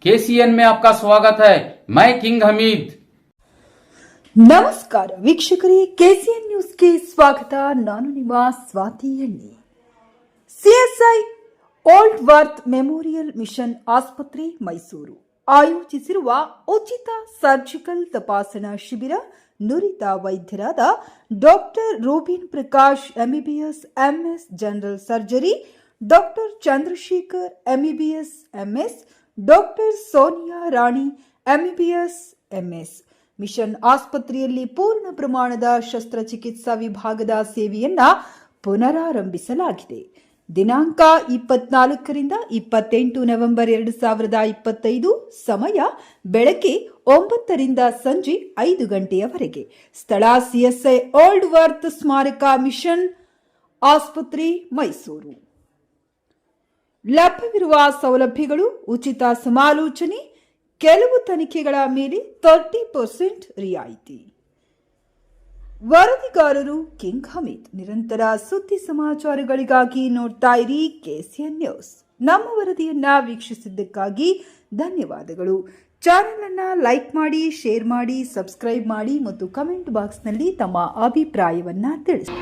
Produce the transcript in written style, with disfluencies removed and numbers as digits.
KCN में आपका स्वागत है। मैं किंग हमीद। ನಮಸ್ಕಾರ ವೀಕ್ಷಕರೇ, ಕೆಸಿಎನ್ ನ್ಯೂಸ್ಗೆ ಸ್ವಾಗತ. ನಾನು ನಿಮ್ಮ Swati Enni. CSI Holdsworth memorial mission ಆಸ್ಪತ್ರೆ ಮೈಸೂರು ಆಯೋಜಿಸಿರುವ ಉಚಿತ ಸರ್ಜಿಕಲ್ ತಪಾಸಣಾ ಶಿಬಿರ ನುರಿತ ವೈದ್ಯರಾದ doctor Rubin Prakash MBBS MS general surgery, doctor Chandrashekar MBBS MS, doctor Sonia Rani MBBS MS mission ಆಸ್ಪತ್ರೆಯಲ್ಲಿ ಪೂರ್ಣ ಪ್ರಮಾಣದ ಶಸ್ತ್ರಚಿಕಿತ್ಸಾ ವಿಭಾಗದ ಸೇವೆಯನ್ನ ಪುನರಾರಂಭಿಸಲಾಗಿದೆ. ದಿನಾಂಕ 24ರಿಂದ 28 ನವೆಂಬರ್ 2025, ಸಮಯ ಬೆಳಗ್ಗೆ 9ರಿಂದ ಸಂಜೆ 5 ಗಂಟೆಯವರೆಗೆ. ಸ್ಥಳ ಸಿಎಸ್ಐ ಓಲ್ಡ್ ವರ್ತ್ ಸ್ಮಾರಕ ಮಿಷನ್ ಆಸ್ಪತ್ರೆ ಮೈಸೂರು. ಲಭ್ಯವಿರುವ ಸೌಲಭ್ಯಗಳು: ಉಚಿತ ಸಮಾಲೋಚನೆ, ಕೆಲವು ತನಿಖೆಗಳ ಮೇಲೆ 30% ರಿಯಾಯಿತಿ. ವರದಿಗಾರರು ಕಿಂಗ್ ಹಮೀದ್. ನಿರಂತರ ಸುದ್ದಿ ಸಮಾಚಾರಗಳಿಗಾಗಿ ನೋಡ್ತಾ ಇರಿ ಕೆಸಿಎನ್ ನ್ಯೂಸ್. ನಮ್ಮ ವರದಿಯನ್ನ ವೀಕ್ಷಿಸಿದ್ದಕ್ಕಾಗಿ ಧನ್ಯವಾದಗಳು. ಚಾನೆಲ್ ಅನ್ನ ಲೈಕ್ ಮಾಡಿ, ಶೇರ್ ಮಾಡಿ, ಸಬ್ಸ್ಕ್ರೈಬ್ ಮಾಡಿ ಮತ್ತು ಕಮೆಂಟ್ ಬಾಕ್ಸ್ನಲ್ಲಿ ತಮ್ಮ ಅಭಿಪ್ರಾಯವನ್ನ ತಿಳಿಸಿ.